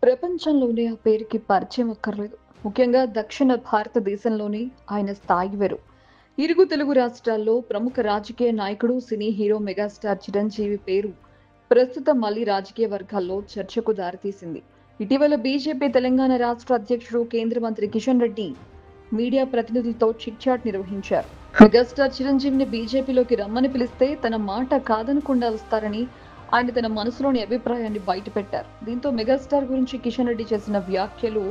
ప్రపంచంలోనే ఆ పేరుకి పరిచయం అక్కర్లేదు. ముఖ్యంగా దక్షిణ భారతదేశంలోని ఆయన స్థాయి వేరు. ఇరుగు తెలుగు రాష్ట్రాల్లో ప్రముఖ రాజకీయ నాయకుడు, సినీ హీరో మెగాస్టార్ చిరంజీవి పేరు ప్రస్తుతం మళ్ళీ రాజకీయ వర్గాల్లో చర్చకు దారితీసింది. ఇటీవల బీజేపీ తెలంగాణ రాష్ట్ర అధ్యక్షుడు, కేంద్ర మంత్రి కిషన్ రెడ్డి మీడియా ప్రతినిధులతో చిట్ చాట్ నిర్వహించారు. మెగాస్టార్ చిరంజీవిని బీజేపీలోకి రమ్మని పిలిస్తే తన మాట కాదనకుండా వస్తారని ఆయన తన మనసులోని అభిప్రాయాన్ని బయటపెట్టారు. దీంతో మెగాస్టార్ గురించి కిషన్ రెడ్డి చేసిన వ్యాఖ్యలు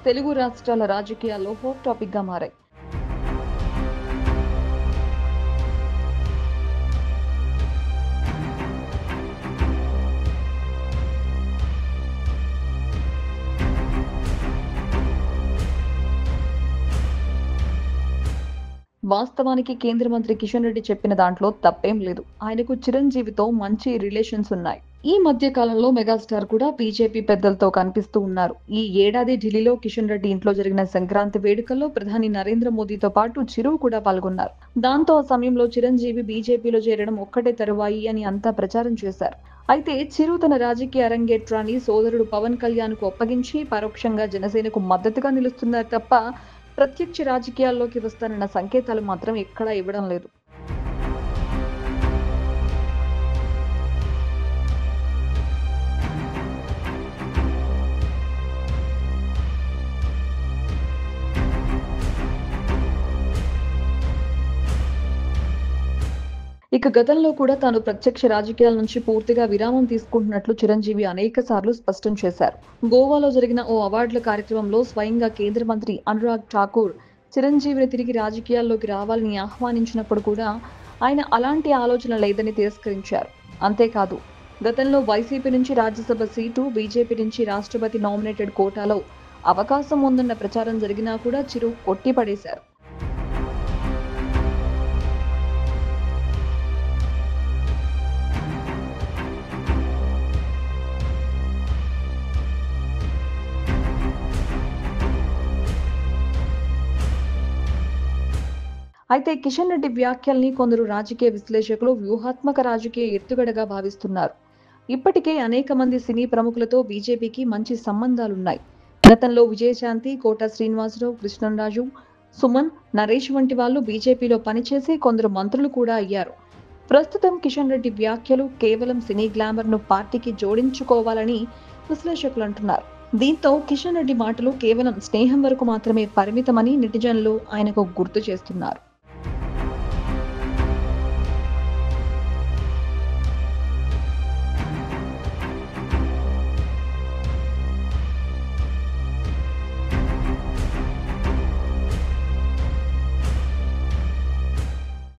తెలుగు రాష్ట్రాల రాజకీయాల్లో హాట్ టాపిక్ గా మారాయి. వాస్తవానికి కేంద్ర మంత్రి కిషన్ రెడ్డి చెప్పిన దాంట్లో తప్పేం లేదు. ఆయనకు చిరంజీవితో మంచి రిలేషన్స్ ఉన్నాయి. ఈ మధ్య కాలంలో మెగాస్టార్ కూడా బీజేపీ పెద్దలతో కనిపిస్తూ ఉన్నారు. ఈ ఏడాది ఢిల్లీలో కిషన్ రెడ్డి ఇంట్లో జరిగిన సంక్రాంతి వేడుకల్లో ప్రధాని నరేంద్ర మోదీతో పాటు చిరు కూడా పాల్గొన్నారు. దాంతో ఆ సమయంలో చిరంజీవి బీజేపీలో చేరడం ఒక్కటే తరువాయి అని అంతా ప్రచారం చేశారు. అయితే చిరు తన రాజకీయ అరంగేట్రాన్ని సోదరుడు పవన్ కళ్యాణ్ కు అప్పగించి పరోక్షంగా జనసేనకు మద్దతుగా నిలుస్తున్నారు తప్ప ప్రత్యక్ష రాజకీయాల్లోకి వస్తానన్న సంకేతాలు మాత్రం ఎక్కడా ఇవ్వడం లేదు. ఇక గతంలో కూడా తాను ప్రత్యక్ష రాజకీయాల నుంచి పూర్తిగా విరామం తీసుకుంటున్నట్లు చిరంజీవి అనేక సార్లు స్పష్టం చేశారు. గోవాలో జరిగిన ఓ అవార్డుల కార్యక్రమంలో స్వయంగా కేంద్ర మంత్రి అనురాగ్ ఠాకూర్ చిరంజీవిని తిరిగి రాజకీయాల్లోకి రావాలని ఆహ్వానించినప్పుడు కూడా ఆయన అలాంటి ఆలోచన లేదని తిరస్కరించారు. అంతేకాదు, గతంలో వైసీపీ నుంచి రాజ్యసభ సీటు, బీజేపీ నుంచి రాష్ట్రపతి నామినేటెడ్ కోటాలో అవకాశం ఉందన్న ప్రచారం జరిగినా కూడా చిరు కొట్టిపడేశారు. అయితే కిషన్ రెడ్డి వ్యాఖ్యల్ని కొందరు రాజకీయ విశ్లేషకులు వ్యూహాత్మక రాజకీయ ఎత్తుగడగా భావిస్తున్నారు. ఇప్పటికే అనేక మంది సినీ ప్రముఖులతో బీజేపీకి మంచి సంబంధాలున్నాయి. గతంలో విజయశాంతి, కోట శ్రీనివాసరావు, కృష్ణంరాజు, సుమన్, నరేష్ వంటి వాళ్ళు బీజేపీలో పనిచేసి కొందరు మంత్రులు కూడా అయ్యారు. ప్రస్తుతం కిషన్ రెడ్డి వ్యాఖ్యలు కేవలం సినీ గ్లామర్ ను పార్టీకి జోడించుకోవాలని విశ్లేషకులు అంటున్నారు. దీంతో కిషన్ రెడ్డి మాటలు కేవలం స్నేహం వరకు మాత్రమే పరిమితమని నెటిజన్లు ఆయనకు గుర్తు చేస్తున్నారు.